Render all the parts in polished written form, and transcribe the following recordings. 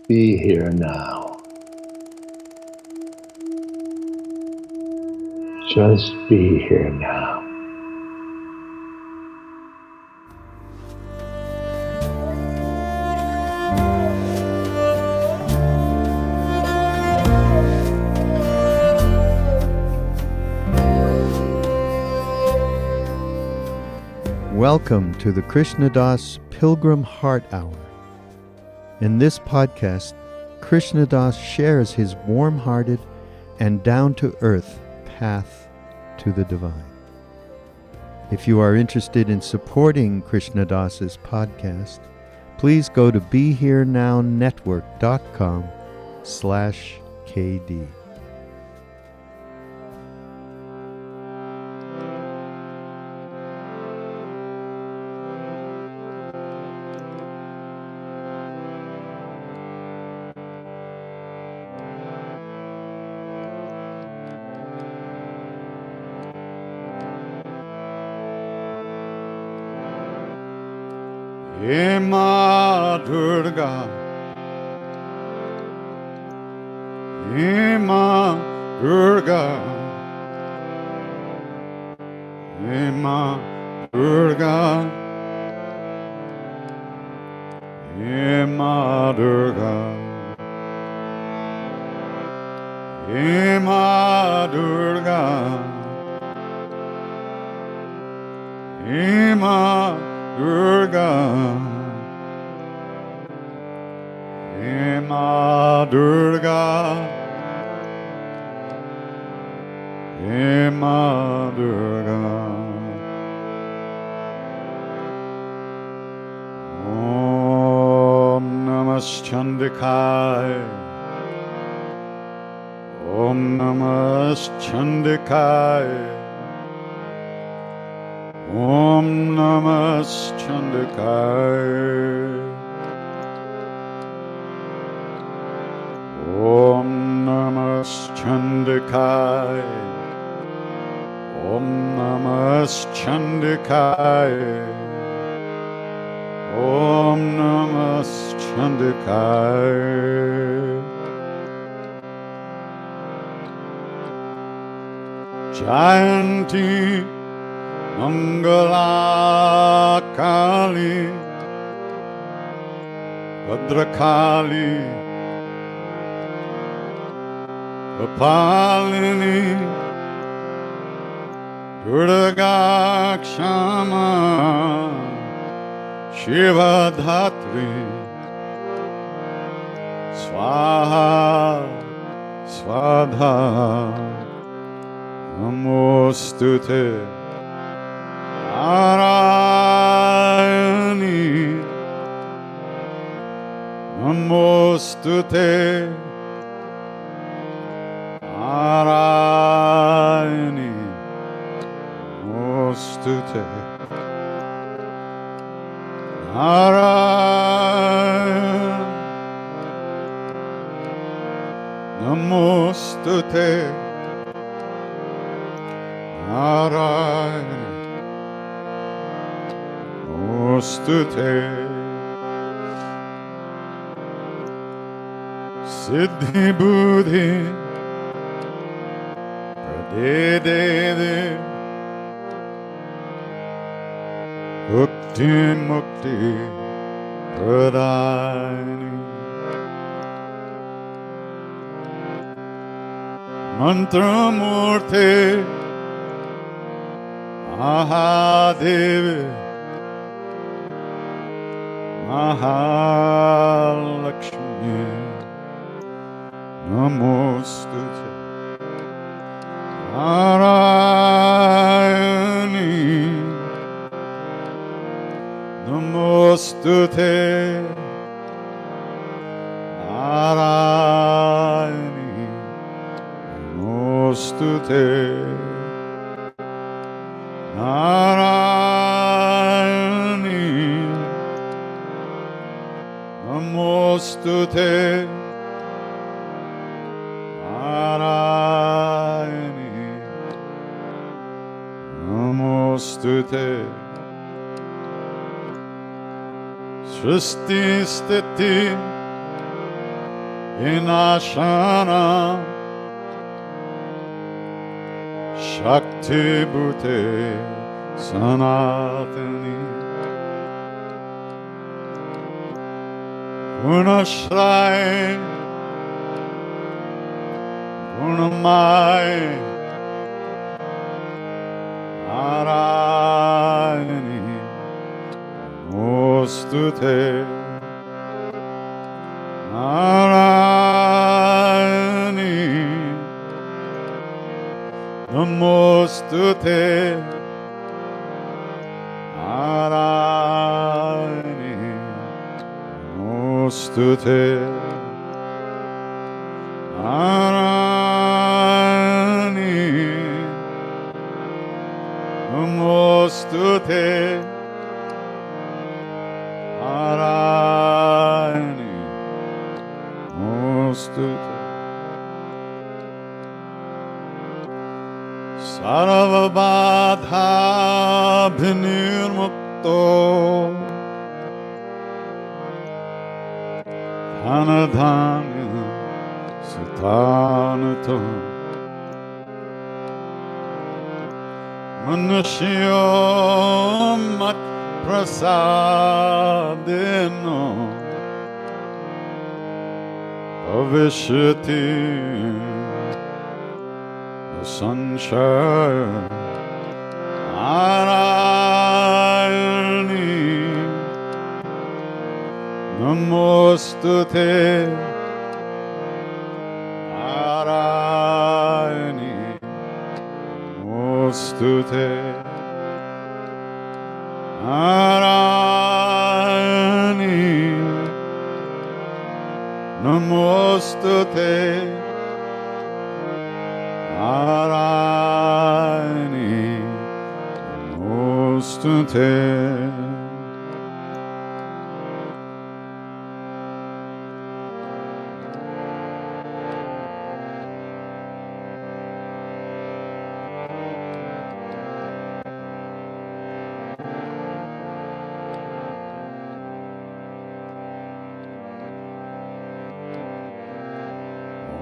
Be here now. Just be here now. Welcome to the Krishna Das Pilgrim Heart Hour. In this podcast, Krishna Das shares his warm-hearted and down-to-earth path to the divine. If you are interested in supporting Krishna Das's podcast, please go to BeHereNowNetwork.com/KD. He Ma Durga, He Ma Durga, He Ma Durga, He Ma Durga, He Ma Durga, He Ma Durga, He Ma Durga, He Ma Durga. Om Namah Chandikaya, Om Namah Chandikaya, Om Namah Chandikaya, Om Namah Chandikaya, Om Namah Chandikaya, Om Namah Chandikaya. Jayanti Mangala Kali Bhadrakali Kapalini Durga Kshama Shiva Dhatri Swaha Svadha Namostute Narayani Namostute Narayani Namostute Narayani Namostute Narayani Namostute Siddhi Buddhi Pradedede Bhukti Mukti Pradayani Mantra Murti Mahadevi Mahalakshmi Namostute Narayani Namostute Narayani Namostute Narayani Namostute Narayani Namostute Srishti Sthiti Vinashana Shakti Bhute Sanatani Gunashrai Gunamai Narayani Mostute Narayani Namostute Narayani Namostute Narayani Namostute Narayani Namostute Sarvabadha Bhinirmukto Dhanadhanya Sutanato Manusyo Mat Prasadino Avishyati Sunshine Narayani Namostute Narayani Namostute Narayani Namostute Narayani Namostute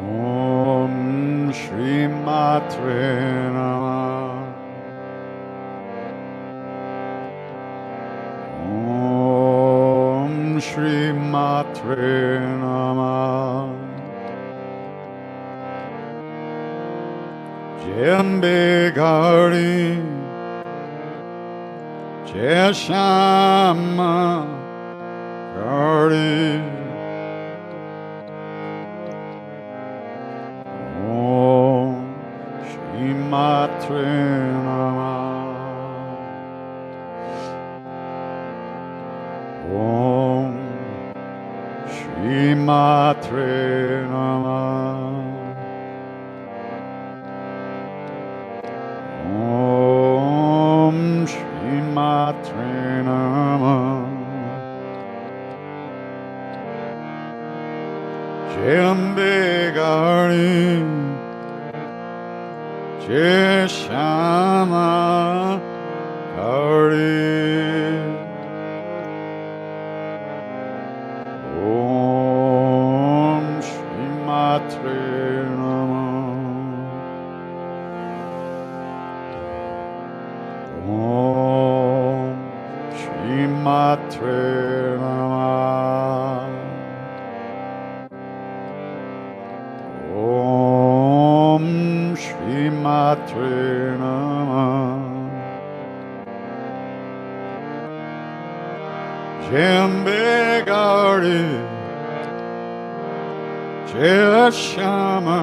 Om Shri Matre Namah Om Shri Matre Namah Jembe Gari Jai Shama Gari Om Shri Matre Namah Om Shri Matre Namah Om Shri Matre Namah Jembe Gari Jai Shama Gari Om Shri Matre Namah Om Shri Matre Namah Om Shri Matre Namah Jembe Gari Jai Shama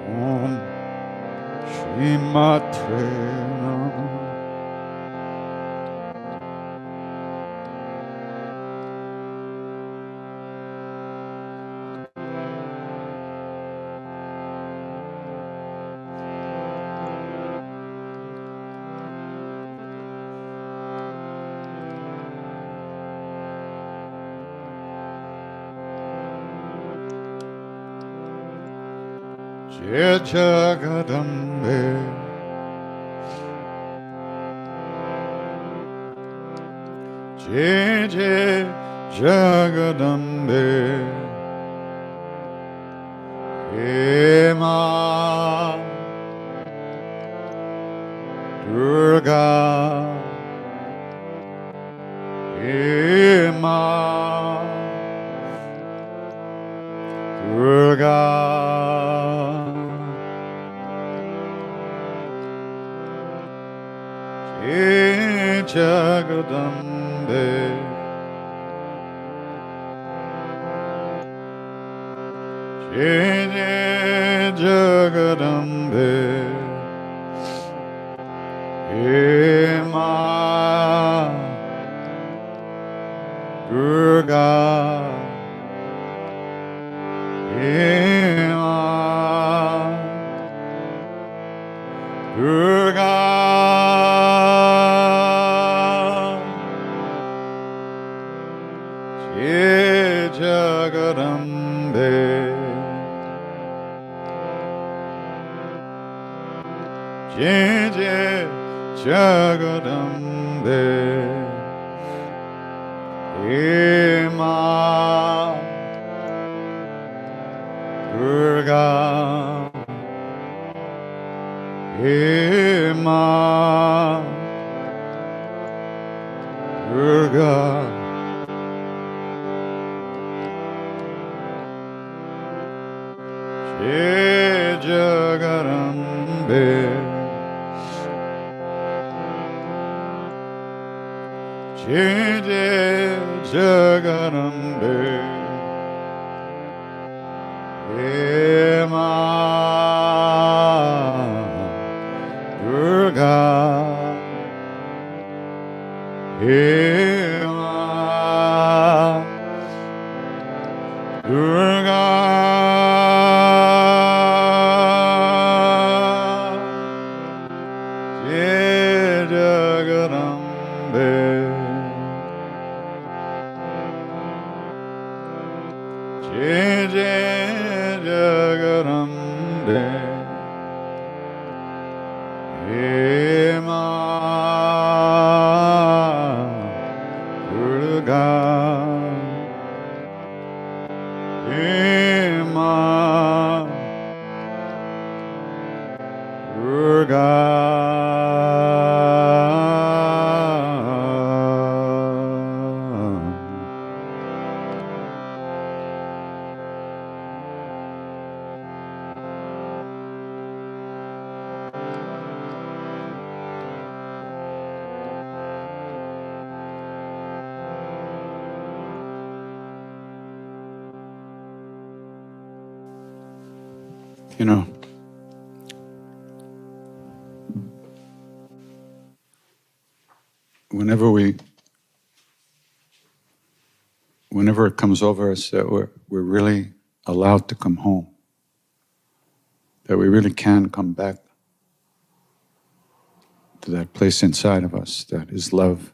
Om Shri Matre Namah Jai Jagadambe Jai Jai Jagadambe He Ma Durga He Ma Durga Jai Jagadambe Jai Jai Jagadambe He Ma Durga He Ma Durga Jai Jagadambe Jai Jai Jagadambe He Ma Durga He Ma Durga Jai Jagadambe Jai Jai Jagadambe He Ma Durga He Ma Durga Jai Jagadambe Jai Jai Jagadambe He Ma Durga He Ma Durga You know, whenever it comes over us that we're really allowed to come home, that we really can come back to that place inside of us that is love,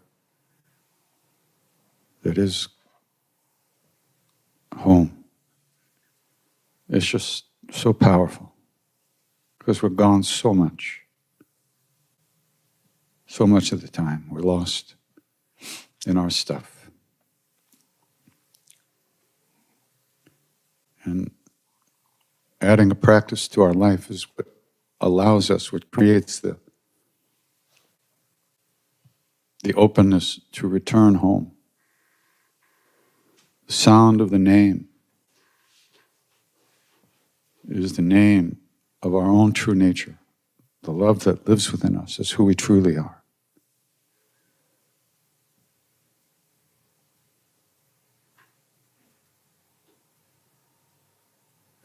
that is home. It's just so powerful because we're gone so much of the time. We're lost in our stuff. And adding a practice to our life is what allows us, what creates the openness to return home. The sound of the name is the name of our own true nature. The love that lives within us is who we truly are.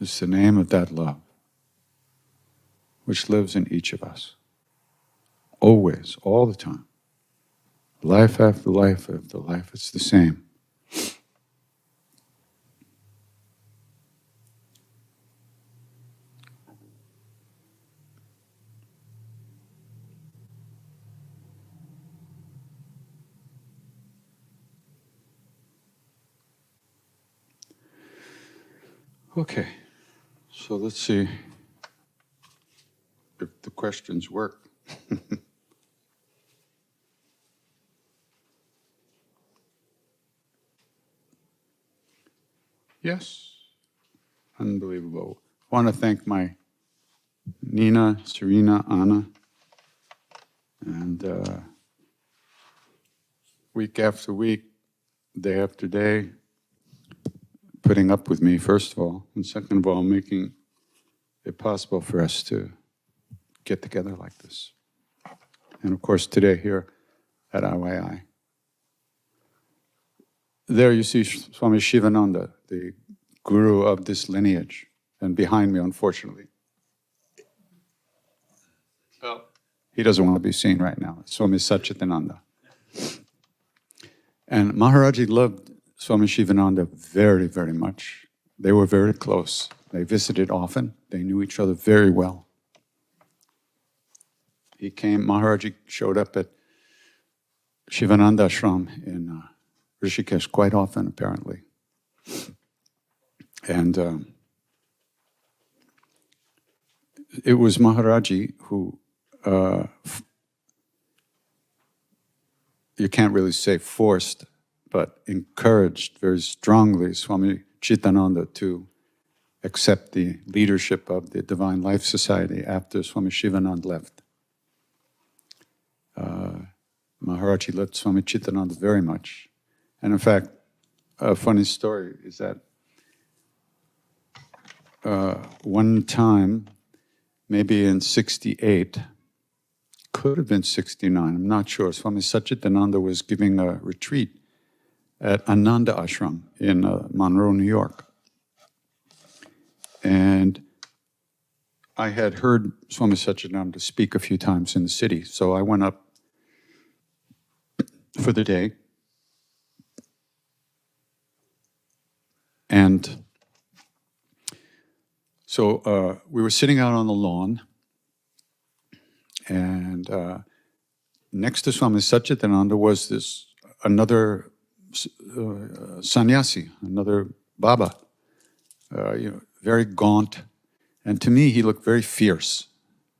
It's the name of that love which lives in each of us. Always, all the time. Life after life after life, it's the same. Okay, so let's see if the questions work. Yes. Unbelievable. I want to thank my Nina, Serena, Anna, and week after week, day after day, putting up with me, first of all, and second of all, making it possible for us to get together like this. And of course, today here at IYI. There you see Swami Shivananda, the guru of this lineage, and behind me, unfortunately. Oh. He doesn't want to be seen right now. Swami Chidananda. And Maharaj-ji loved Swami Shivananda very, very much. They were very close. They visited often. They knew each other very well. Maharaj-ji showed up at Shivananda ashram in Rishikesh quite often, apparently. And it was Maharaj-ji who, you can't really say forced, but encouraged very strongly Swami Chidananda to accept the leadership of the Divine Life Society after Swami Shivananda left. Maharaj-ji loved Swami Chidananda very much. And in fact, a funny story is that one time, maybe in 68, could have been 69, I'm not sure, Swami Chidananda was giving a retreat at Ananda Ashram in Monroe, New York. And I had heard Swami Chidananda speak a few times in the city, so I went up for the day. And so we were sitting out on the lawn, and next to Swami Chidananda was another sannyasi, another Baba, very gaunt. And to me, he looked very fierce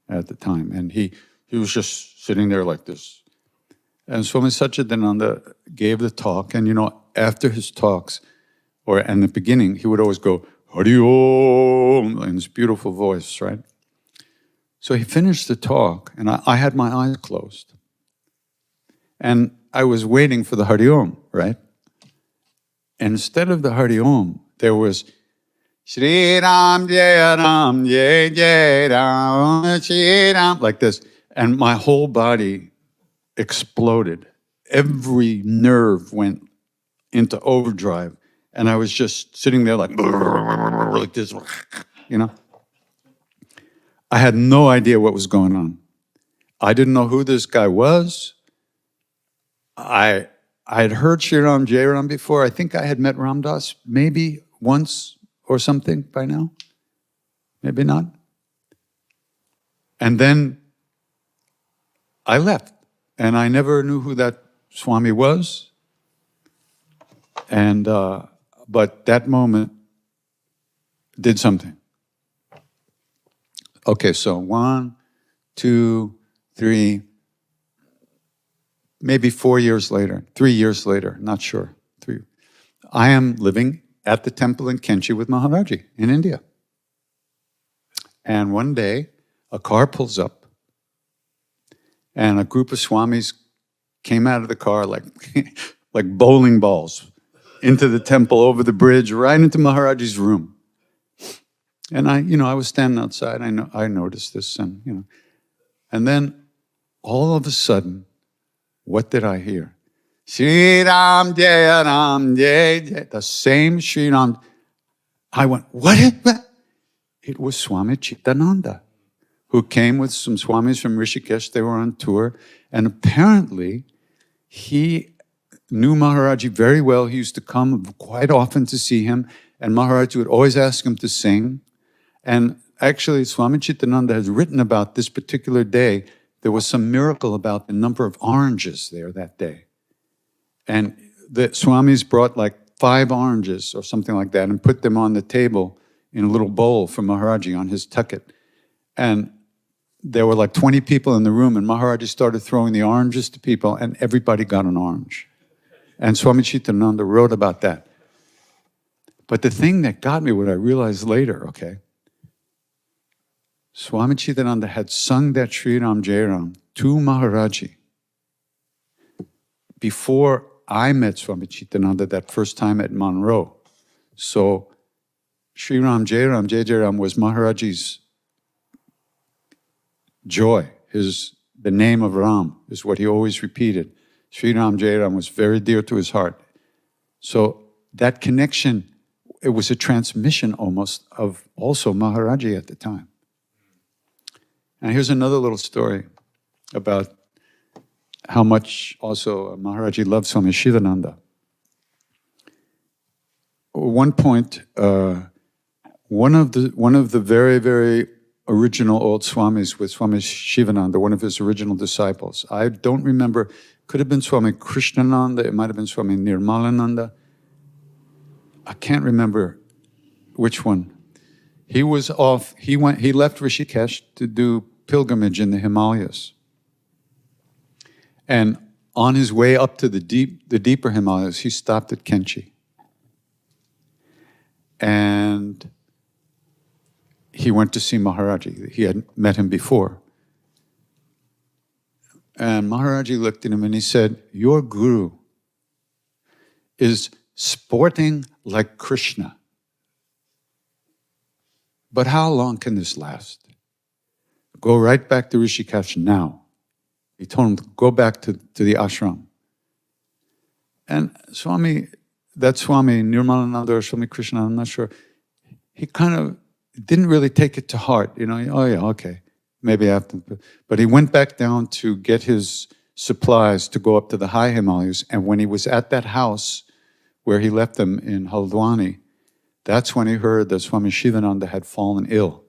at the time. And he was just sitting there like this. And Swami Chidananda gave the talk. And after his talks, or in the beginning, he would always go, Hari Om, in his beautiful voice, right? So he finished the talk, and I had my eyes closed. And I was waiting for the Hari Om, right? And instead of the Hari Om, there was Shri Ram Jai Ram Jai Jai Ram Shri Ram, like this. And my whole body exploded. Every nerve went into overdrive. And I was just sitting there like this, I had no idea what was going on. I didn't know who this guy was. I had heard Shri Ram Jai Ram before. I think I had met Ram Das maybe once or something by now. Maybe not. And then I left. And I never knew who that Swami was. And but that moment did something. Okay, so 1, 2, 3, maybe 4 years later, 3 years later, not sure. I am living at the temple in Kenchi with Maharaj-ji in India. And one day, a car pulls up, and a group of swamis came out of the car like bowling balls into the temple, over the bridge, right into Maharaj-ji's room. And I was standing outside. I noticed this, and then all of a sudden, what did I hear? Shri Ram Jai Ram Jai Jai. The same Shri Ram. I went, what is that? It was Swami Chidananda, who came with some swamis from Rishikesh. They were on tour, and apparently he knew Maharaj-ji very well. He used to come quite often to see him, and Maharaj-ji would always ask him to sing. And actually, Swami Chidananda has written about this particular day. There was some miracle about the number of oranges there that day. And the swamis brought like 5 oranges or something like that and put them on the table in a little bowl for Maharaj-ji on his tucket. And there were like 20 people in the room, and Maharaj-ji started throwing the oranges to people, and everybody got an orange. And Swami Chidananda wrote about that. But the thing that got me, what I realized later, okay, Swami Chidananda had sung that Sri Ram Jai Ram to Maharaj-ji before I met Swami Chidananda that first time at Monroe. So Sri Ram Jai Ram, Jai Jai Ram was Maharaj-ji's joy. The name of Ram is what he always repeated. Sri Ram Jai Ram was very dear to his heart. So that connection, it was a transmission almost of also Maharaj-ji at the time. And here's another little story about how much also Maharaj-ji loved Swami Shivananda. At one point, one of the very, very original old Swamis with Swami Shivananda, one of his original disciples. I don't remember, could have been Swami Krishnananda, it might have been Swami Nirmalananda. I can't remember which one. He was off, he left Rishikesh to do pilgrimage in the Himalayas. And on his way up to the deeper Himalayas, he stopped at Kenchi. And he went to see Maharaj-ji. He had met him before. And Maharaj-ji looked at him and he said, "Your guru is sporting like Krishna. But how long can this last? Go right back to Rishikesh now." He told him to go back to the ashram. And that Swami Nirmalananda or Swami Krishna, I'm not sure, he kind of didn't really take it to heart. Oh yeah, okay, maybe I have to. But he went back down to get his supplies to go up to the high Himalayas. And when he was at that house where he left them in Haldwani, that's when he heard that Swami Shivananda had fallen ill.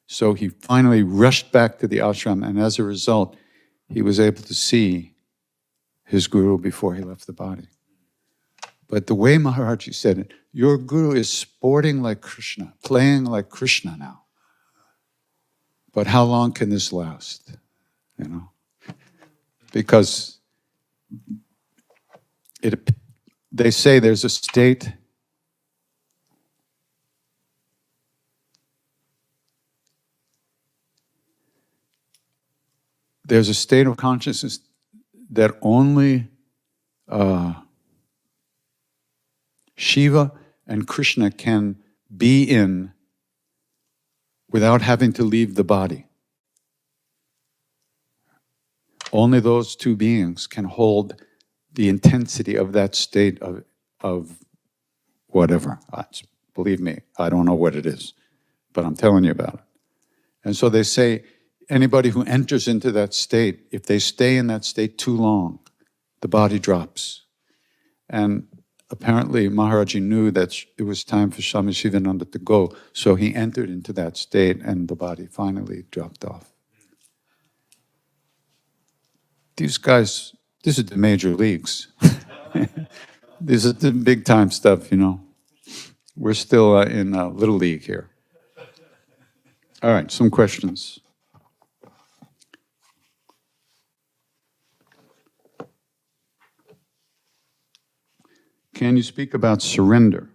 So he finally rushed back to the ashram, and as a result, he was able to see his guru before he left the body. But the way Maharaj-ji said it, your guru is sporting like Krishna, playing like Krishna now. But how long can this last? Because they say there's a state of consciousness that only Shiva and Krishna can be in without having to leave the body. Only those two beings can hold the intensity of that state of whatever. Believe me, I don't know what it is, but I'm telling you about it. And so they say, anybody who enters into that state, if they stay in that state too long, the body drops. And apparently Maharaj-ji knew that it was time for Swami Shivananda to go, so he entered into that state and the body finally dropped off. These guys, this is the major leagues. This is the big time stuff, We're still in Little League here. All right, some questions. Can you speak about surrender?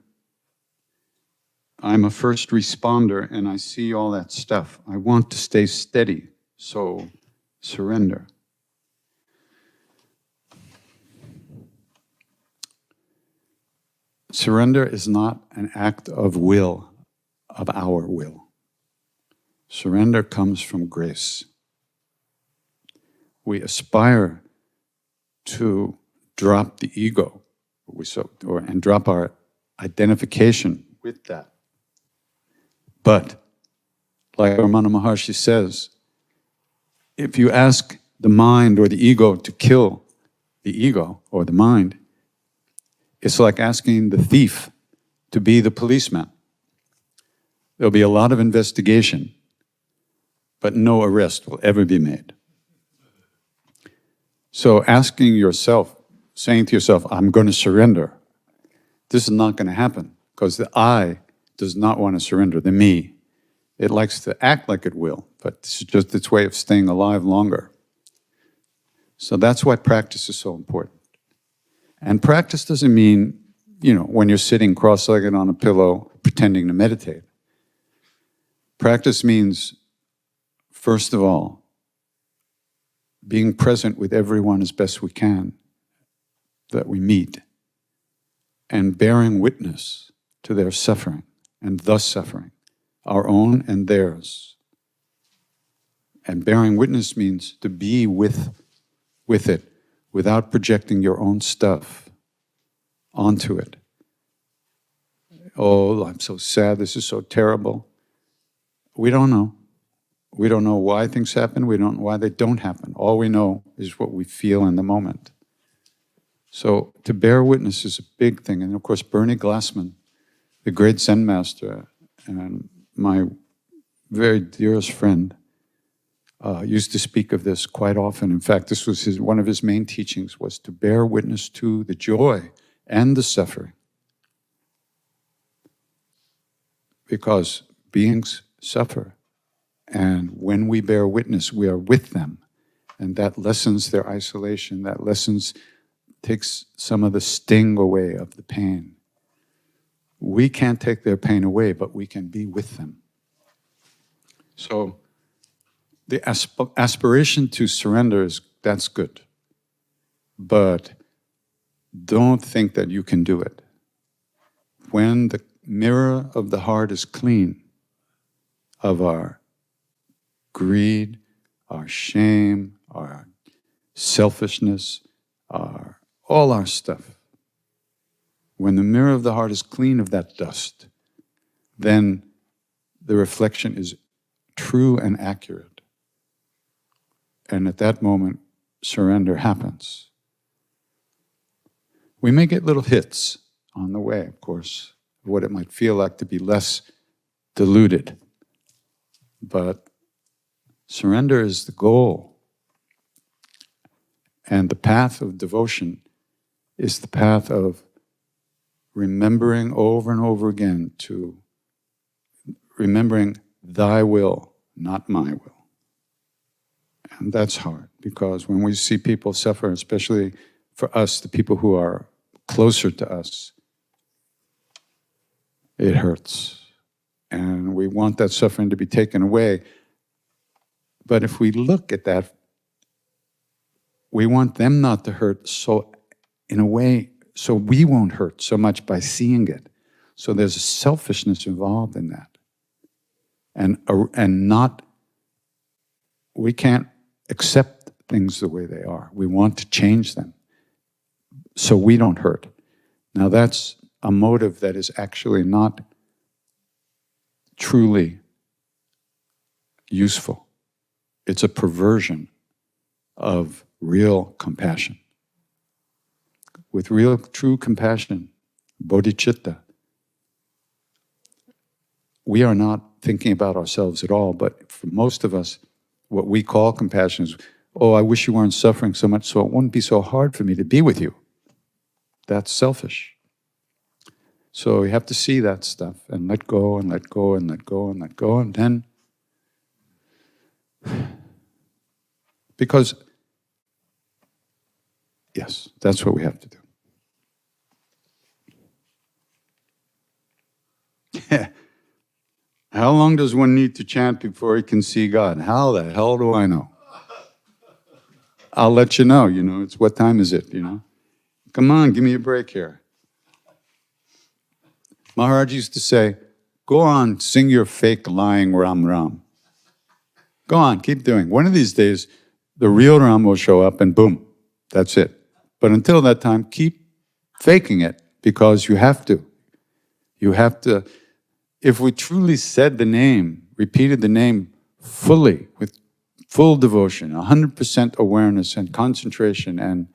I'm a first responder and I see all that stuff. I want to stay steady, so surrender. Surrender is not an act of will, of our will. Surrender comes from grace. We aspire to drop the ego, and drop our identification with that. But, like Ramana Maharshi says, if you ask the mind or the ego to kill the ego or the mind, it's like asking the thief to be the policeman. There'll be a lot of investigation, but no arrest will ever be made. So asking yourself, saying to yourself, I'm going to surrender, this is not going to happen because the I does not want to surrender, the me. It likes to act like it will, but this is just its way of staying alive longer. So that's why practice is so important. And practice doesn't mean, when you're sitting cross-legged on a pillow pretending to meditate. Practice means, first of all, being present with everyone as best we can that we meet, and bearing witness to their suffering, and thus suffering, our own and theirs. And bearing witness means to be with it without projecting your own stuff onto it. Oh, I'm so sad, this is so terrible. We don't know. We don't know why things happen, we don't know why they don't happen. All we know is what we feel in the moment. So to bear witness is a big thing. And of course, Bernie Glassman, the great Zen master and my very dearest friend, used to speak of this quite often. In fact, this was one of his main teachings, was to bear witness to the joy and the suffering. Because beings suffer. And when we bear witness, we are with them. And that lessens their isolation, takes some of the sting away of the pain. We can't take their pain away, but we can be with them. So the aspiration to surrender that's good. But don't think that you can do it. When the mirror of the heart is clean of our greed, our shame, our selfishness, all our stuff. When the mirror of the heart is clean of that dust, then the reflection is true and accurate. And at that moment, surrender happens. We may get little hits on the way, of course, of what it might feel like to be less deluded. But surrender is the goal. And the path of devotion is the path of remembering over and over again to remembering thy will, not my will. And that's hard, because when we see people suffer, especially for us, the people who are closer to us, it hurts. And we want that suffering to be taken away. But if we look at that, we want them not to hurt, so in a way, so we won't hurt so much by seeing it. So there's a selfishness involved in that. We can't accept things the way they are. We want to change them so we don't hurt. Now that's a motive that is actually not truly useful. It's a perversion of real compassion. With real, true compassion, bodhicitta, we are not thinking about ourselves at all, but for most of us, what we call compassion is, oh, I wish you weren't suffering so much so it wouldn't be so hard for me to be with you. That's selfish. So you have to see that stuff and let go and let go and let go and let go, and then, because, yes, that's what we have to do. How long does one need to chant before he can see God? How the hell do I know? I'll let you know, it's what time is it, Come on, give me a break here. Maharaj used to say, go on, sing your fake lying Ram Ram. Go on, keep doing. One of these days, the real Ram will show up and boom, that's it. But until that time, keep faking it, because you have to. You have to. If we truly said the name, repeated the name fully, with full devotion, 100% awareness and concentration and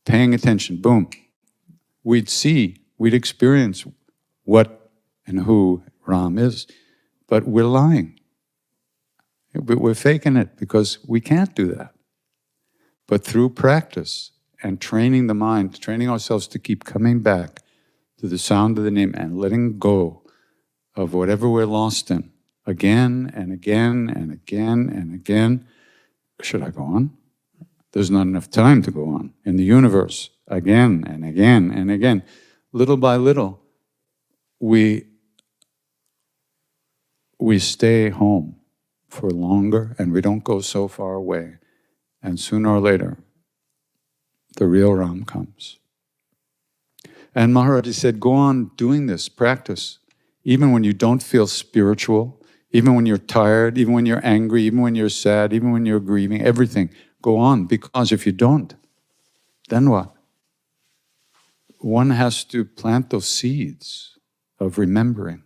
paying attention, boom, we'd experience what and who Ram is. But we're lying. We're faking it because we can't do that. But through practice and training the mind, training ourselves to keep coming back to the sound of the name and letting go of whatever we're lost in, again and again and again and again. Should I go on? There's not enough time to go on in the universe, again and again and again. little by little, we stay home for longer and we don't go so far away. And sooner or later, the real Ram comes. And Maharaj-ji said, go on doing this, practice. Even when you don't feel spiritual, even when you're tired, even when you're angry, even when you're sad, even when you're grieving, everything, go on. Because if you don't, then what? One has to plant those seeds of remembering.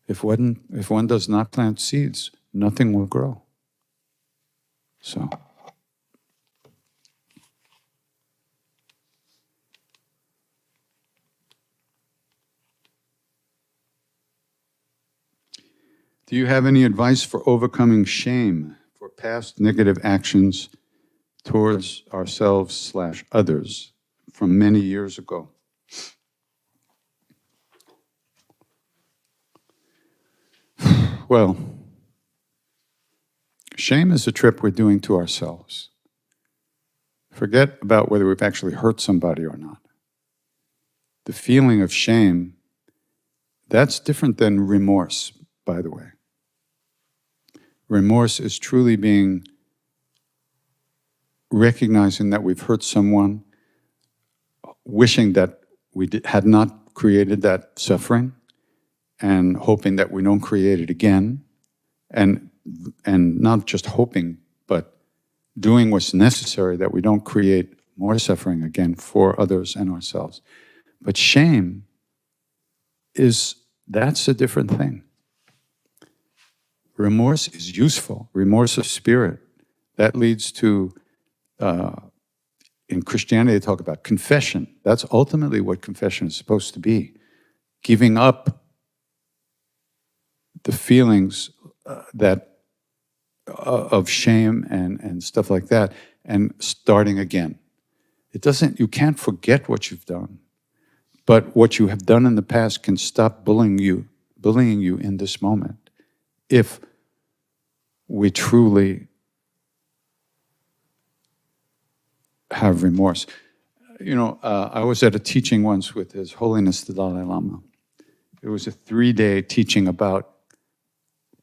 If one does not plant seeds, nothing will grow. So. Do you have any advice for overcoming shame for past negative actions towards ourselves/others from many years ago? Well, shame is a trip we're doing to ourselves. Forget about whether we've actually hurt somebody or not. The feeling of shame, that's different than remorse, by the way. Remorse is truly recognizing that we've hurt someone, wishing that we had not created that suffering, and hoping that we don't create it again, and not just hoping, but doing what's necessary that we don't create more suffering again for others and ourselves. But shame that's a different thing. Remorse is useful, remorse of spirit. That leads to, in Christianity they talk about confession. That's ultimately what confession is supposed to be. Giving up the feelings of shame and stuff like that, and starting again. You can't forget what you've done, but what you have done in the past can stop bullying you in this moment, if we truly have remorse. I was at a teaching once with His Holiness the Dalai Lama. It was a 3-day teaching about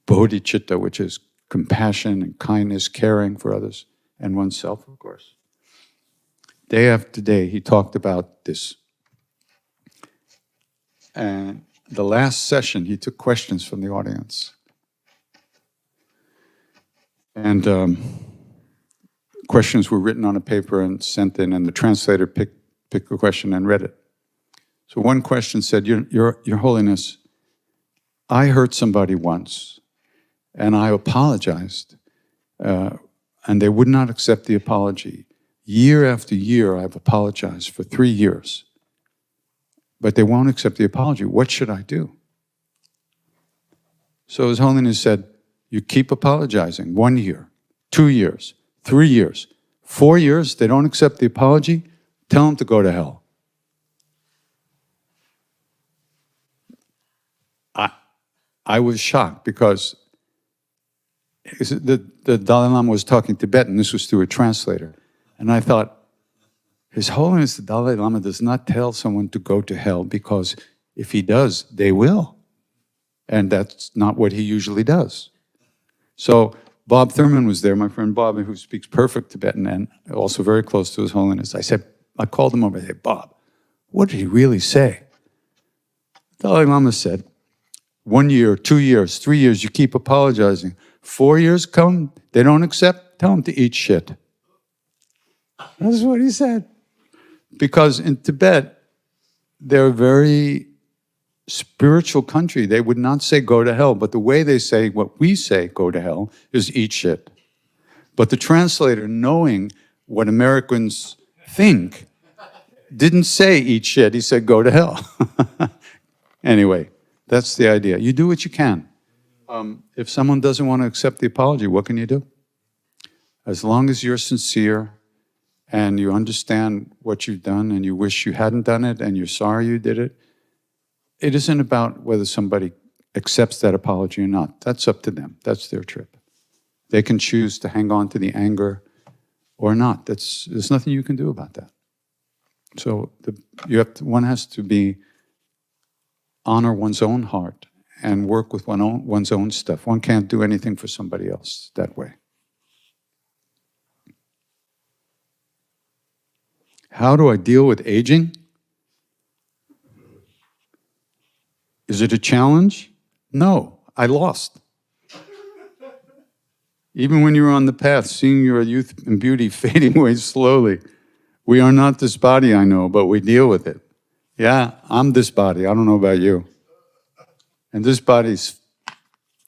bodhicitta, which is compassion and kindness, caring for others, and oneself, of course. Day after day, he talked about this. And the last session, he took questions from the audience. And questions were written on a paper and sent in, and the translator picked a question and read it. So one question said, Your Holiness, I hurt somebody once, and I apologized, and they would not accept the apology. Year after year, I've apologized for 3 years, but they won't accept the apology. What should I do? So His Holiness said, you keep apologizing 1 year, 2 years, 3 years, 4 years, they don't accept the apology, tell them to go to hell. I was shocked because the Dalai Lama was talking Tibetan, this was through a translator, and I thought, His Holiness the Dalai Lama does not tell someone to go to hell, because if he does, they will. And that's not what he usually does. So Bob Thurman was there, my friend Bob, who speaks perfect Tibetan and also very close to His Holiness. I called him over, I said, Bob, what did he really say? The Dalai Lama said, 1 year, 2 years, 3 years, you keep apologizing. 4 years come, they don't accept, tell them to eat shit. That's what he said. Because in Tibet, they're a very spiritual country. They would not say go to hell, but the way they say what we say go to hell is eat shit. But the translator, knowing what Americans think, didn't say eat shit, he said go to hell. Anyway, that's the idea. You do what you can. If someone doesn't want to accept the apology, what can you do? As long as you're sincere and you understand what you've done and you wish you hadn't done it and you're sorry you did it, it isn't about whether somebody accepts that apology or not. That's up to them. That's their trip. They can choose to hang on to the anger or not. There's nothing you can do about that. So one has to honor one's own heart and work with one's own stuff. One can't do anything for somebody else that way. How do I deal with aging? Is it a challenge? No, I lost. Even when you're on the path, seeing your youth and beauty fading away slowly. We are not this body, I know, but we deal with it. Yeah, I'm this body. I don't know about you. And this body's,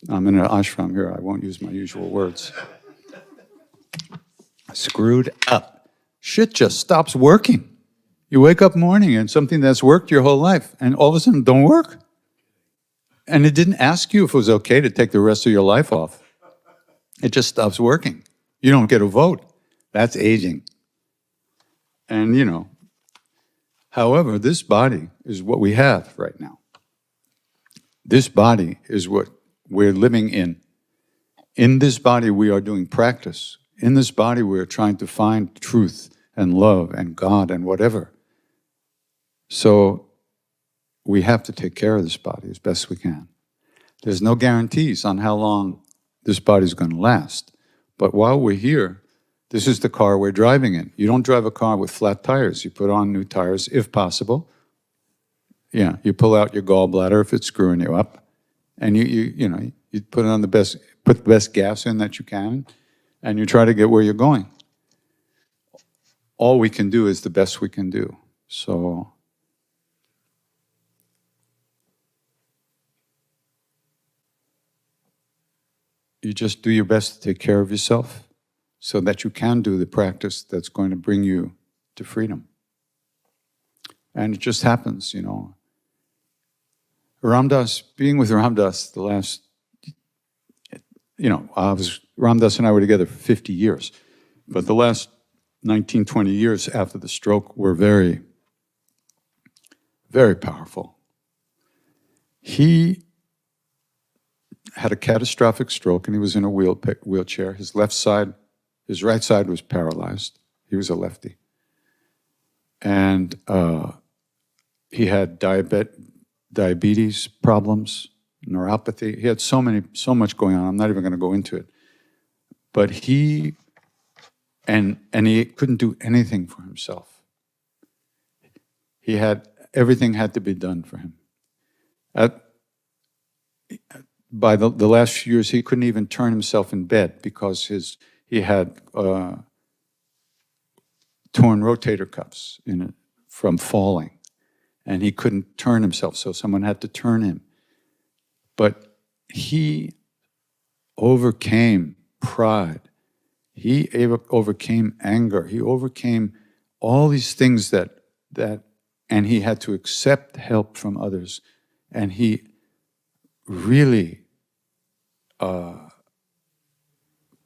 I'm in an ashram here. I won't use my usual words. Screwed up. Shit just stops working. You wake up morning and something that's worked your whole life, and all of a sudden don't work. And it didn't ask you if it was okay to take the rest of your life off. It just stops working. You don't get a vote. That's aging. And, however, this body is what we have right now. This body is what we're living in. In this body, we are doing practice. In this body, we are trying to find truth and love and God and whatever. So we have to take care of this body as best we can. There's no guarantees on how long this body's going to last. But while we're here, this is the car we're driving in. You don't drive a car with flat tires. You put on new tires if possible. Yeah, you pull out your gallbladder if it's screwing you up, and you put on the best gas in that you can, and you try to get where you're going. All we can do is the best we can do. So you just do your best to take care of yourself so that you can do the practice that's going to bring you to freedom. And it just happens, Ramdas, being with Ramdas the last, Ramdas and I were together for 50 years, but the last 19, 20 years after the stroke were very, very powerful. He had a catastrophic stroke and he was in a wheelchair. His right side was paralyzed. He was a lefty. And he had diabetes problems, neuropathy. He had so much going on. I'm not even going to go into it. But he couldn't do anything for himself. Everything had to be done for him. By the last few years, he couldn't even turn himself in bed because he had torn rotator cuffs from falling, and he couldn't turn himself, so someone had to turn him. But he overcame pride. He overcame anger. He overcame all these things and he had to accept help from others, and he really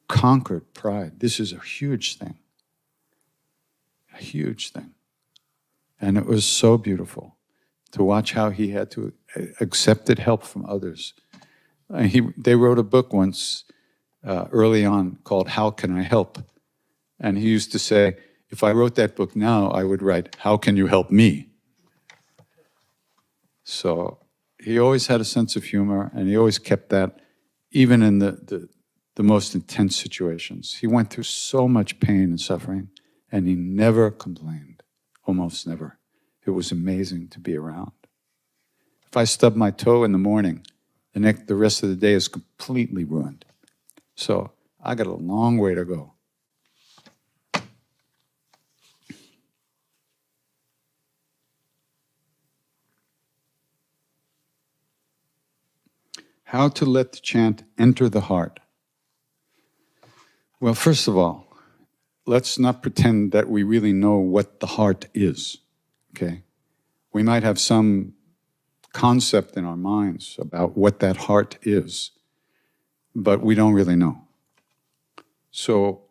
conquered pride. This is a huge thing. A huge thing. And it was so beautiful to watch how he had to accept help from others. They wrote a book once early on called How Can I Help? And he used to say, if I wrote that book now, I would write, How Can You Help Me? So he always had a sense of humor, and he always kept that, even in the most intense situations. He went through so much pain and suffering, and he never complained, almost never. It was amazing to be around. If I stub my toe in the morning, the rest of the day is completely ruined. So I got a long way to go. How to let the chant enter the heart. Well, first of all, let's not pretend that we really know what the heart is, okay? We might have some concept in our minds about what that heart is, but we don't really know. So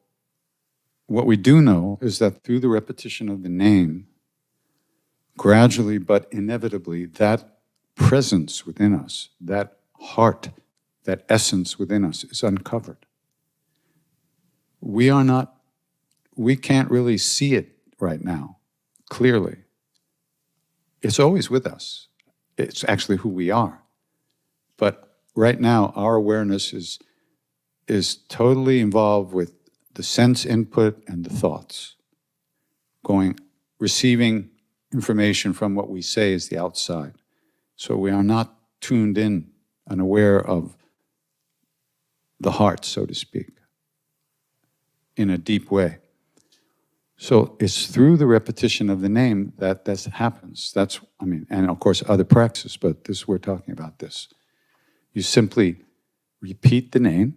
what we do know is that through the repetition of the name, gradually but inevitably, that presence within us, that heart, that essence within us is uncovered. We can't really see it right now, clearly. It's always with us. It's actually who we are. But right now, our awareness is totally involved with the sense input and the thoughts. Receiving information from what we say is the outside. So we are not tuned in and aware of the heart, so to speak, in a deep way. So it's through the repetition of the name that this happens. And of course other practices, but we're talking about this. You simply repeat the name,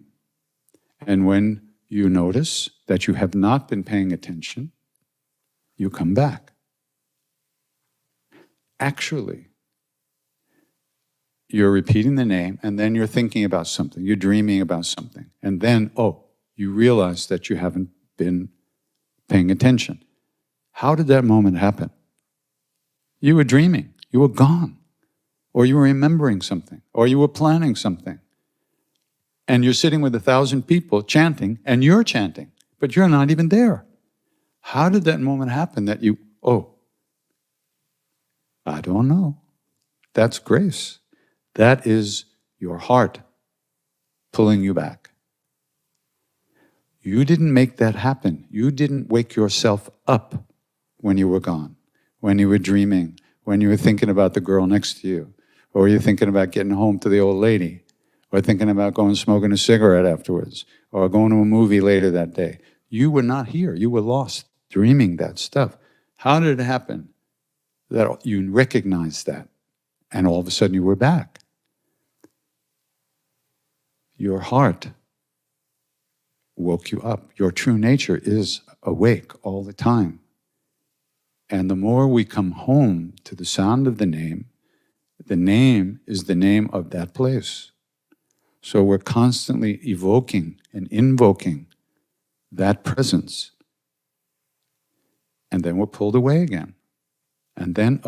and when you notice that you have not been paying attention, you come back. Actually, you're repeating the name, and then you're thinking about something, you're dreaming about something, and then, you realize that you haven't been paying attention. How did that moment happen? You were dreaming, you were gone, or you were remembering something, or you were planning something. And you're sitting with 1,000 people chanting, and you're chanting, but you're not even there. How did that moment happen that I don't know. That's grace. That is your heart pulling you back. You didn't make that happen. You didn't wake yourself up when you were gone, when you were dreaming, when you were thinking about the girl next to you, or you're thinking about getting home to the old lady, or thinking about going smoking a cigarette afterwards, or going to a movie later that day. You were not here. You were lost dreaming that stuff. How did it happen that you recognized that, and all of a sudden you were back? Your heart woke you up. Your true nature is awake all the time. And the more we come home to the sound of the name is the name of that place. So we're constantly evoking and invoking that presence. And then we're pulled away again. And then,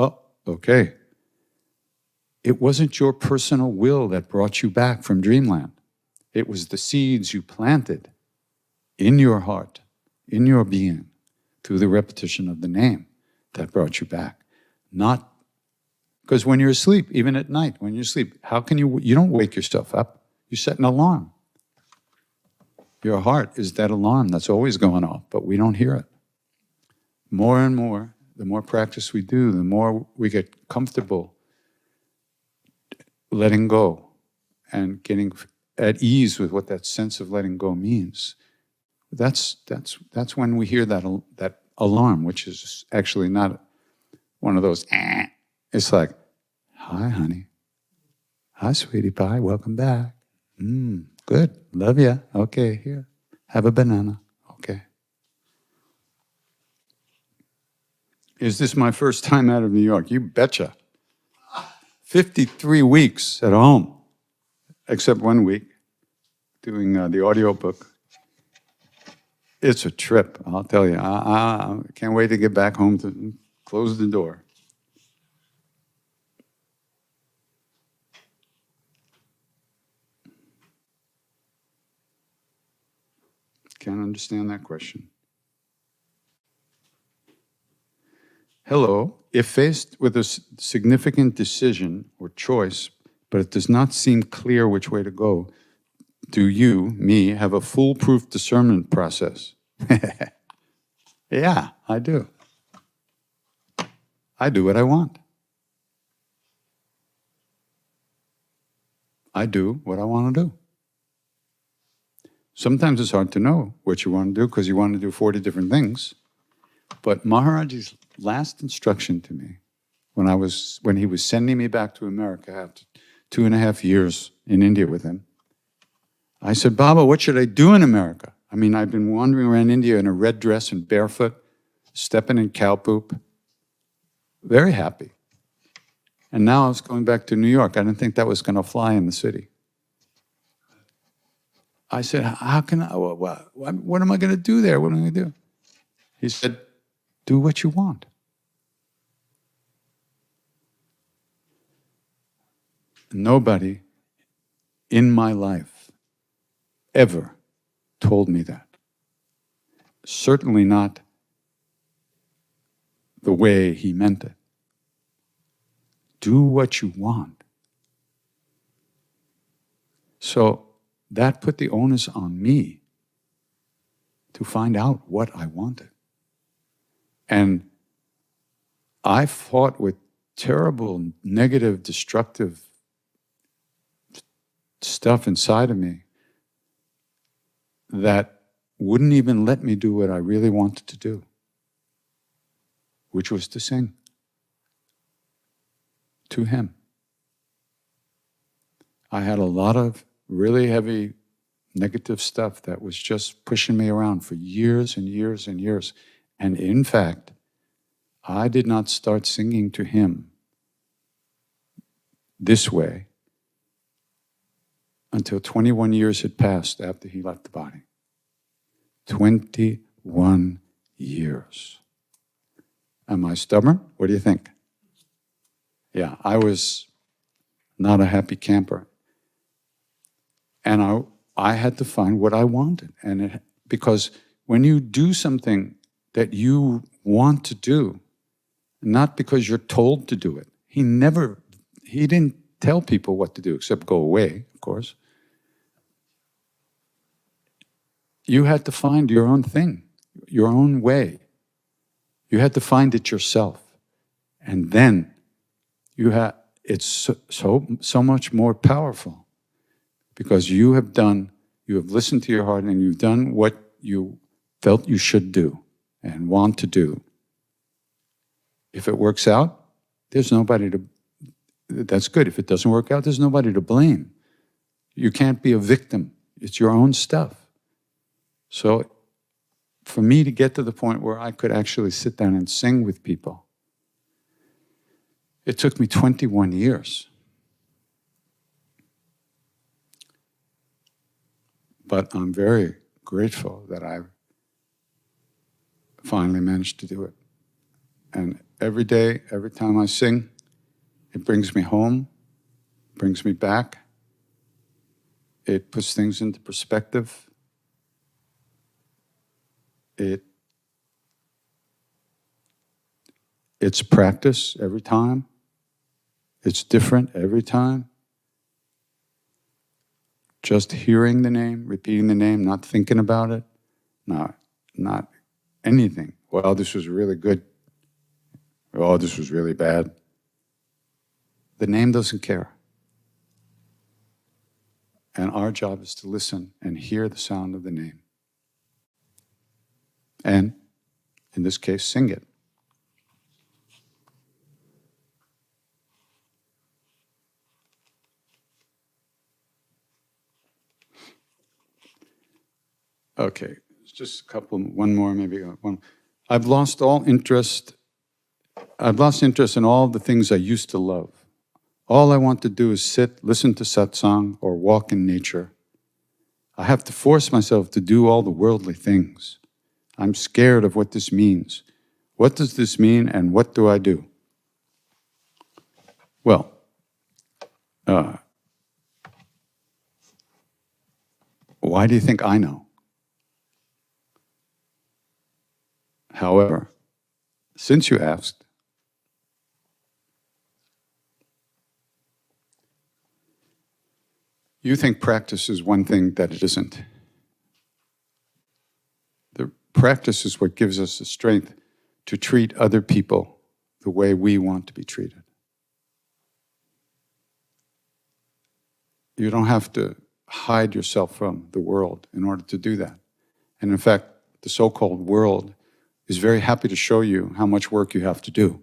okay. It wasn't your personal will that brought you back from dreamland. It was the seeds you planted in your heart, in your being, through the repetition of the name that brought you back. Not, because when you're asleep, even at night, when you're asleep, how can you don't wake yourself up. You set an alarm. Your heart is that alarm that's always going off, but we don't hear it. More and more, the more practice we do, the more we get comfortable letting go and getting at ease with what that sense of letting go means. That's when we hear that alarm, which is actually not one of those. It's like, hi, honey. Hi, sweetie pie. Welcome back. Good. Love ya. Okay, here. Have a banana. Okay. Is this my first time out of New York? You betcha. 53 weeks at home, except 1 week doing the audio book. It's a trip, I'll tell you. I can't wait to get back home to close the door. Can't understand that question. Hello. If faced with a significant decision or choice, but it does not seem clear which way to go, do you, me, have a foolproof discernment process? Yeah, I do. I do what I want. I do what I want to do. Sometimes it's hard to know what you want to do because you want to do 40 different things. But Maharaj-ji's last instruction to me, when he was sending me back to America after 2.5 years in India with him, I said, Baba, what should I do in America? I mean, I've been wandering around India in a red dress and barefoot, stepping in cow poop, very happy. And now I was going back to New York. I didn't think that was going to fly in the city. I said, how can I, what am I going to do there? What am I going to do? He said, do what you want. Nobody in my life ever told me that. Certainly not the way he meant it. Do what you want. So that put the onus on me to find out what I wanted. And I fought with terrible, negative, destructive stuff inside of me that wouldn't even let me do what I really wanted to do, which was to sing to Him. I had a lot of really heavy negative stuff that was just pushing me around for years and years and years. And in fact, I did not start singing to Him this way until 21 years had passed after He left the body. 21 years. Am I stubborn? What do you think? Yeah, I was not a happy camper. And I had to find what I wanted. Because when you do something that you want to do, not because you're told to do it, He didn't tell people what to do, except go away, of course. You had to find your own thing, your own way. You had to find it yourself. And then it's so much more powerful because you have listened to your heart and you've done what you felt you should do and want to do. If it works out, that's good. If it doesn't work out, there's nobody to blame. You can't be a victim. It's your own stuff. So for me to get to the point where I could actually sit down and sing with people, it took me 21 years. But I'm very grateful that I finally managed to do it. And every day, every time I sing, it brings me home, brings me back. It puts things into perspective. It's practice every time. It's different every time. Just hearing the name, repeating the name, not thinking about it, not anything. Well, this was really good. Oh, this was really bad. The name doesn't care. And our job is to listen and hear the sound of the name. And, in this case, sing it. Okay, just one more maybe. I've lost interest in all the things I used to love. All I want to do is sit, listen to satsang, or walk in nature. I have to force myself to do all the worldly things. I'm scared of what this means. What does this mean, and what do I do? Well, why do you think I know? However, since you asked, you think practice is one thing that it isn't. The practice is what gives us the strength to treat other people the way we want to be treated. You don't have to hide yourself from the world in order to do that. And in fact, the so-called world is very happy to show you how much work you have to do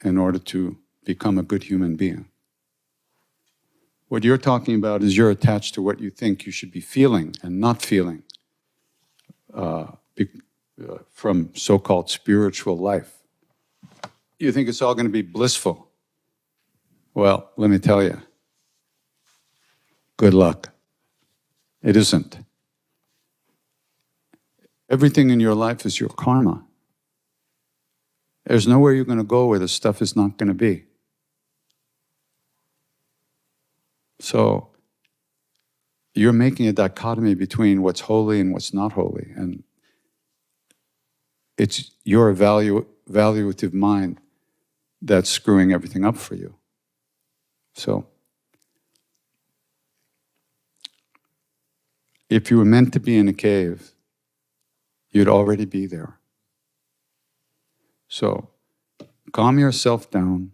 in order to become a good human being. What you're talking about is you're attached to what you think you should be feeling and not feeling from so-called spiritual life. You think it's all going to be blissful. Well, let me tell you, good luck. It isn't. Everything in your life is your karma. There's nowhere you're going to go where the stuff is not going to be. So you're making a dichotomy between what's holy and what's not holy. And it's your evaluative mind that's screwing everything up for you. So, if you were meant to be in a cave, you'd already be there. So, calm yourself down.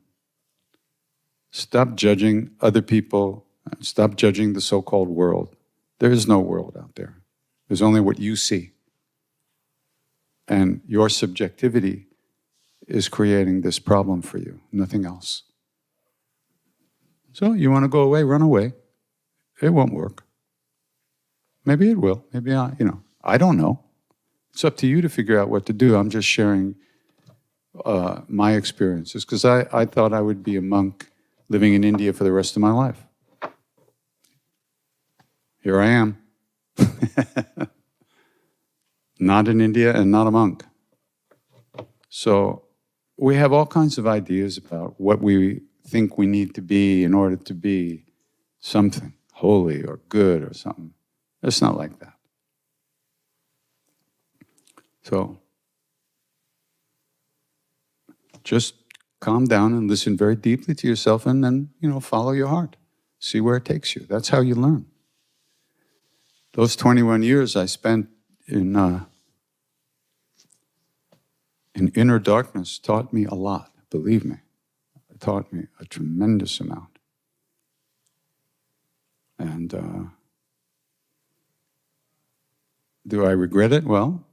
Stop judging other people. Stop judging the so-called world. There is no world out there. There's only what you see. And your subjectivity is creating this problem for you, nothing else. So you want to go away, run away. It won't work. Maybe it will. Maybe I don't know. It's up to you to figure out what to do. I'm just sharing my experiences because I thought I would be a monk living in India for the rest of my life. Here I am. Not in India and not a monk. So we have all kinds of ideas about what we think we need to be in order to be something holy or good or something. It's not like that. So just calm down and listen very deeply to yourself and then, follow your heart. See where it takes you. That's how you learn. Those 21 years I spent in inner darkness taught me a lot, believe me. It taught me a tremendous amount. And do I regret it? Well,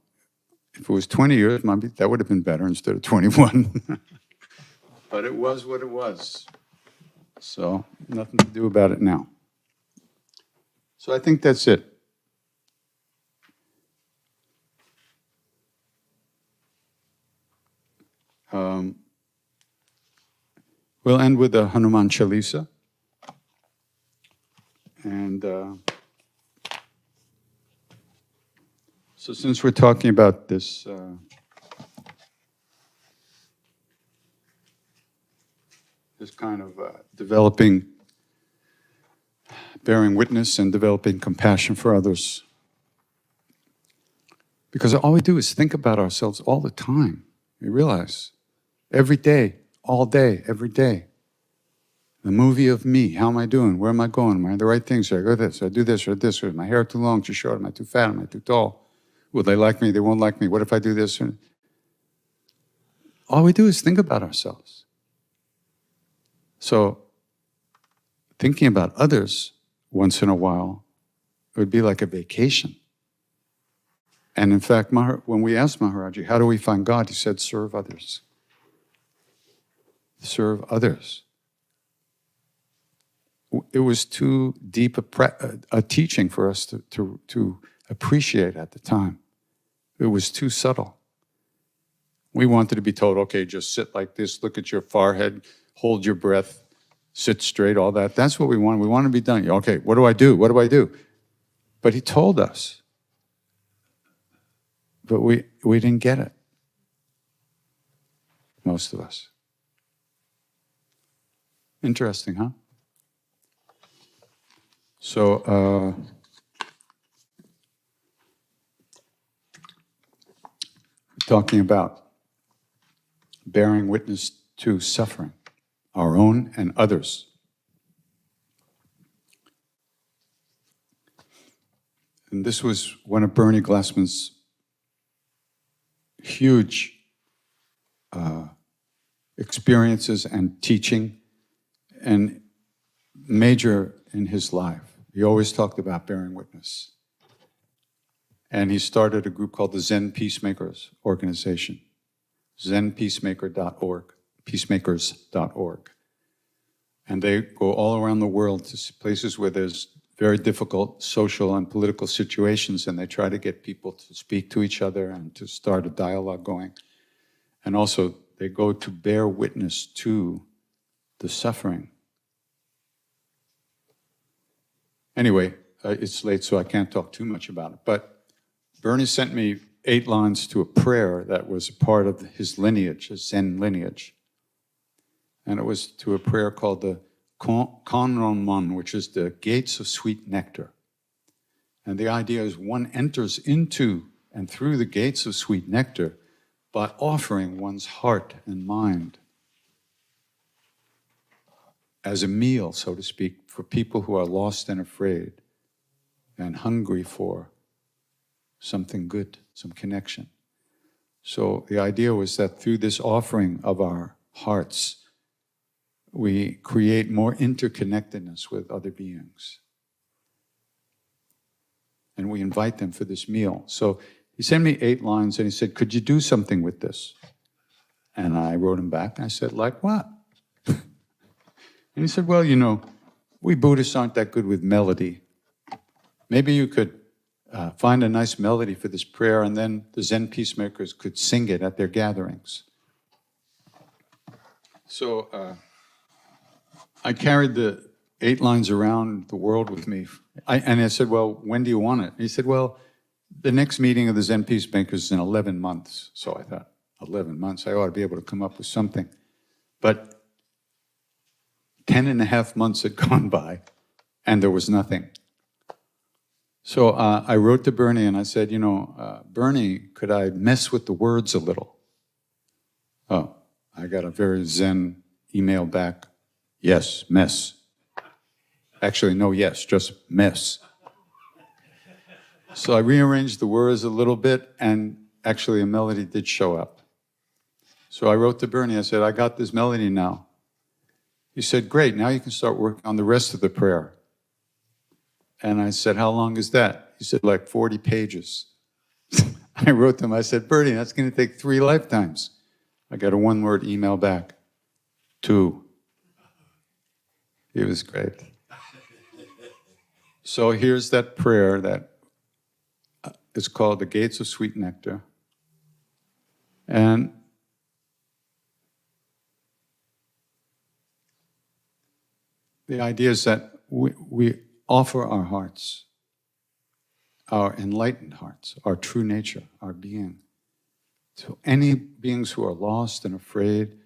if it was 20 years, maybe that would have been better instead of 21. But it was what it was. So nothing to do about it now. So I think that's it. We'll end with the Hanuman Chalisa. And so since we're talking about this this kind of developing, bearing witness and developing compassion for others, because all we do is think about ourselves all the time. You realize, every day, all day, every day. The movie of me, how am I doing? Where am I going? Am I doing the right things? Should I go this? Should I do this or this? Or is my hair too long, too short? Am I too fat? Am I too tall? Will they like me? They won't like me. What if I do this? All we do is think about ourselves. So, thinking about others once in a while would be like a vacation. And in fact, when we asked Maharaj-ji, how do we find God? He said, serve others. Serve others. It was too deep a teaching for us to appreciate at the time. It was too subtle. We wanted to be told, okay, just sit like this, look at your forehead, hold your breath, sit straight, all that. That's what we want. We want to be done. Okay, what do I do? What do I do? But he told us. But we didn't get it. Most of us. Interesting, huh? So, talking about bearing witness to suffering, our own and others. And this was one of Bernie Glassman's huge experiences and teaching and major in his life. He always talked about bearing witness. And he started a group called the Zen Peacemakers Organization, zenpeacemaker.org, peacemakers.org. And they go all around the world to places where there's very difficult social and political situations, and they try to get people to speak to each other and to start a dialogue going. And also, they go to bear witness to the suffering. Anyway, it's late, so I can't talk too much about it. But Bernie sent me 8 lines to a prayer that was a part of his lineage, his Zen lineage. And it was to a prayer called the Kanronman, which is the gates of sweet nectar. And the idea is one enters into and through the gates of sweet nectar by offering one's heart and mind as a meal, so to speak, for people who are lost and afraid and hungry for something good, some connection. So the idea was that through this offering of our hearts, we create more interconnectedness with other beings. And we invite them for this meal. So he sent me 8 lines and he said, could you do something with this? And I wrote him back and I said, like what? And he said, well, you know, we Buddhists aren't that good with melody. Maybe you could find a nice melody for this prayer and then the Zen peacemakers could sing it at their gatherings. So I carried the 8 lines around the world with me. And I said, well, when do you want it? He said, well, the next meeting of the Zen peacemakers is in 11 months. So I thought, 11 months, I ought to be able to come up with something. But 10.5 months had gone by and there was nothing. So I wrote to Bernie and I said, you know, Bernie, could I mess with the words a little? Oh, I got a very Zen email back. Yes, mess. Actually, no yes, just mess. So I rearranged the words a little bit and actually a melody did show up. So I wrote to Bernie, I said, I got this melody now. He said, great, now you can start working on the rest of the prayer. And I said, how long is that? He said, like 40 pages. I wrote to him, I said, Bertie, that's going to take 3 lifetimes. I got a 1-word email back. 2. It was great. So here's that prayer that is called the Gates of Sweet Nectar. And the idea is that we offer our hearts, our enlightened hearts, our true nature, our being, to any beings who are lost and afraid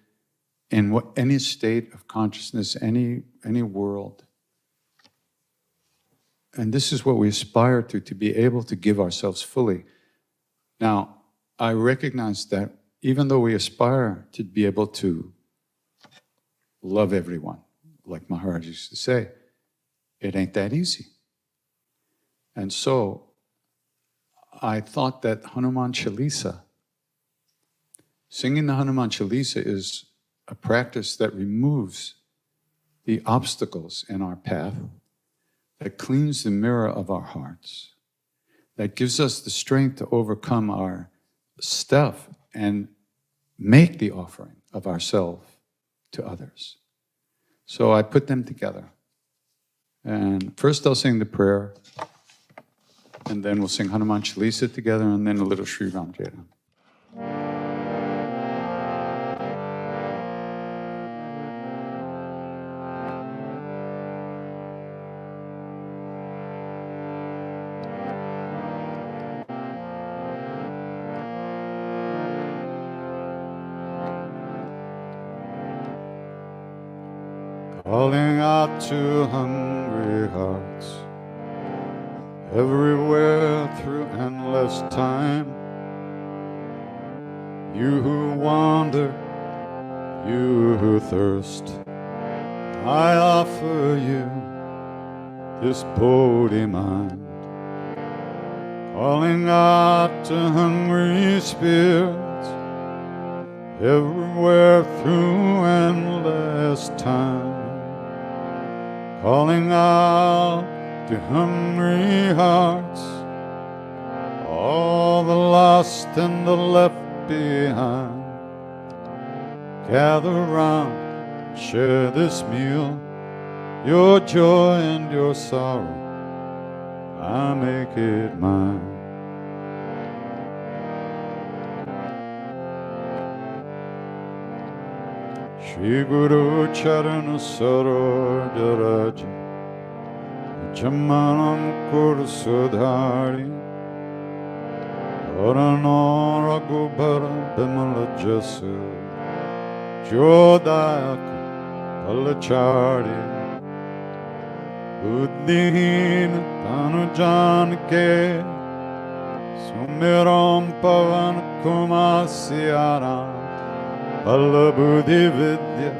in any state of consciousness, any world. And this is what we aspire to be able to give ourselves fully. Now, I recognize that even though we aspire to be able to love everyone, like Maharaj used to say, it ain't that easy. And so I thought that Hanuman Chalisa, singing the Hanuman Chalisa is a practice that removes the obstacles in our path, that cleans the mirror of our hearts, that gives us the strength to overcome our stuff and make the offering of ourselves to others. So I put them together. And first I'll sing the prayer, and then we'll sing Hanuman Chalisa together, and then a little Sri Ram Jayam. Calling out to hungry hearts everywhere through endless time. You who wander, you who thirst, I offer you this Bodhi mind. Calling out to hungry spirits everywhere through endless time. Calling out to hungry hearts, all the lost and the left behind. Gather round, share this meal, your joy and your sorrow, I make it mine. Shri Guru Charana Sarodharaja Jamanam Kursudhari Parano Raghubara Bimala Jasu Jodayaku Palachari Buddhihin Tanujanke Sumiram Pavan Kumasiyaram Alla Buddhi Vidya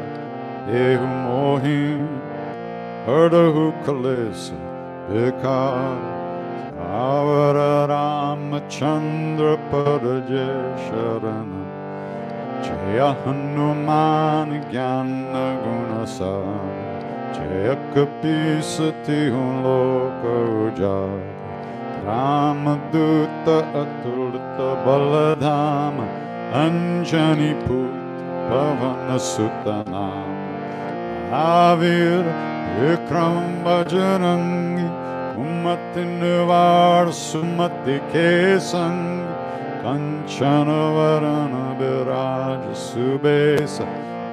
Dehu mohin, Hardahu Kalesa, Vikar, Avara Ramachandra Padaje Sharana, Jaya Hanuman Gyana Gunasa, Jaya Kapisati Loka Ujad, Ramaduta Atulta Baladhama, Anjani Put Pavana Sutanam, Avir Vikram Bhajarangi, Umatinuvar Sumati Kesang, Kanchana Varana Viraj Subesa,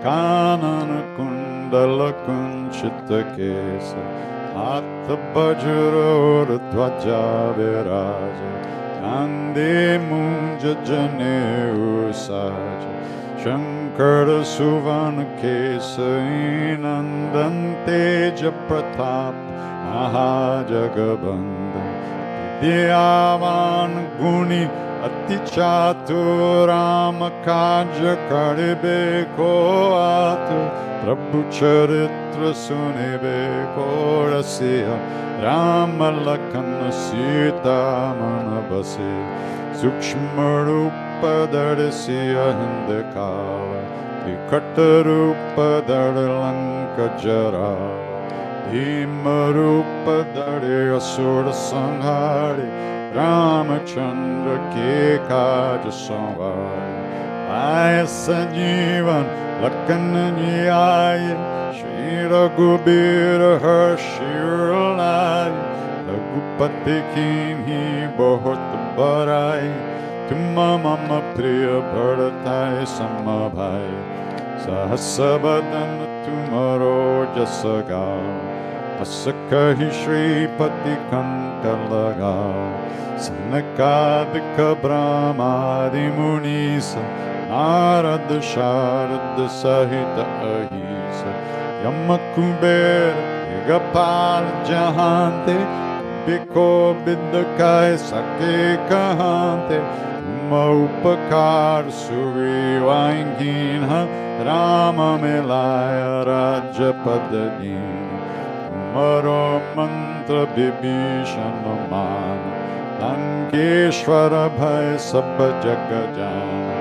Kanana Kundala Kunchita Kesa, Atta Bhajara Dvaja Viraja, Gandhi Munja Jane Usaja, Shankara Suvana Kesa Inandanteja Pratap Mahajagabanda, Vidyavan Guni Atichaturama Kaja Karibe Koatu, Prabhu Charitra Sunibe Korasiya, Rama Lakana Sita Manabasi, Sukshmarupa Darisiya Hindakava, Vikatarupa Daralanka Jarava, Himarupa Dari Asura Sanghari, Ramachandra Ke Kaja Samvari, Ayasa Jivan Lakananyaya, Shri Raghubira Harshiralai, Raghupati Kinhi Bahut Barai, Tumma Mama Priya Bharatai Samabhai, Sahasabadan Tumaro Jasagao, Asakahi Shri Pati Kankalagao, Sanakadika Brahmadi Munisa, Narada Sharada Sahita Ahisa, Yamakuber Yagapal Jahante, Biko Bidakai Sake Kahante, Maupakar Suri Vainginha, Rama Melaya Raja Padadin, Maro Mantra Bibhishanamana, Lankeshwara Bhai Sabha Jagajana,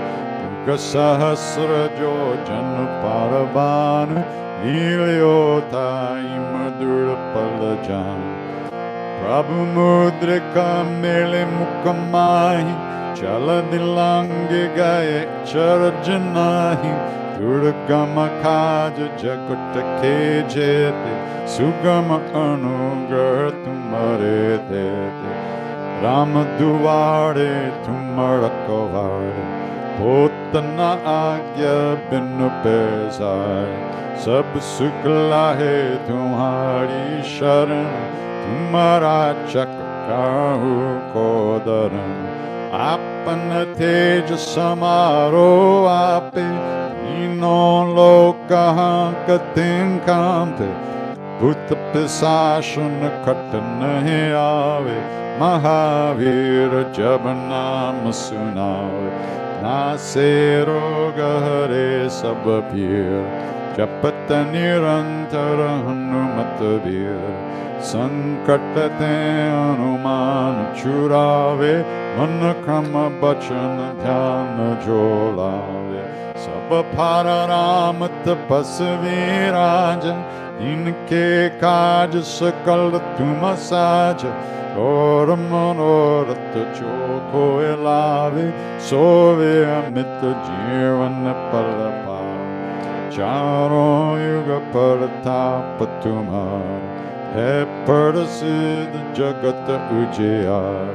Yuga Sahasra Jojanu Parabhanu, Niliota Imadura Palajan, Prabhu Mudrika Mele Mukamahi, Chaladilangi Gaye Charajanahi, Durgama Kaja Jaguta Kejete, Sugama Anugar Tumare Tete, Rama Duvare Tumarakovare, Potana Agya Binu Pesai, Sab Suklahe Tumhari Sharan, Tumara Chakahu Kodaran, Apana Teja Samaro Ape, Ino Lokaha Katin Kampe, Bhuta Pisashana Katana Ave, Mahavira Jabanama Sunave, Nasero Gahare Sabapir, Japata Nirantara Hanumatavir, Sankatate Hanuman Churave, Manakrama Bachana Dhyana Jolave, Sabapara Ramata Pasaviraja, Inke Kaj Sakal Tumasaja, Oramanorata Choko Elave, Sove Amita Jirvana Palapa, Charo Yuga Paratapa He Pardasid Jagata Ujayar,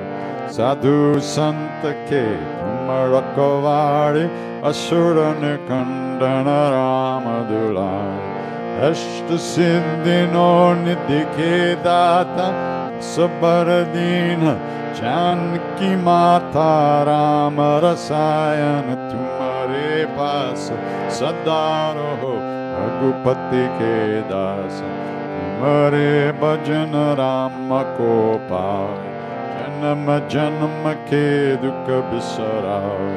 Sadhu Santa Ke Tumarakovari, Asura Nikandana Ramadulai, Ashta Siddhino Nidike Data, Sabaradina, Janki Mata Ramarasayana Tumare Pasa, Sadaro Ragupati Ke Dasa, Tumare Bhajana Rama Kopai, Janama Janama Ke Dukkha Bisarai,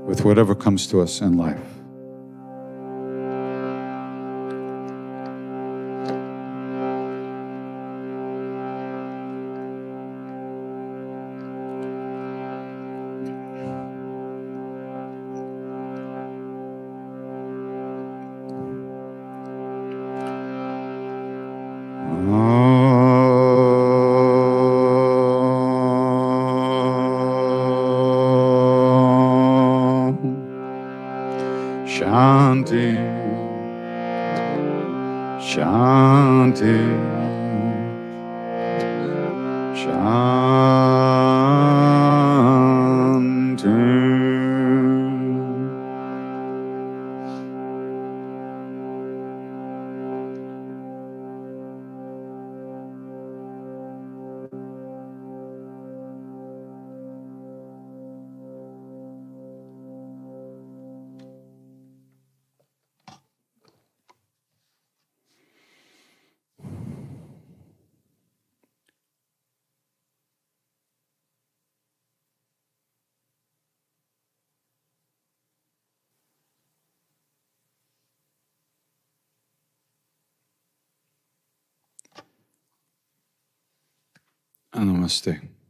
with whatever comes to us in life. Shanti, Shanti, Shanti. Namaste.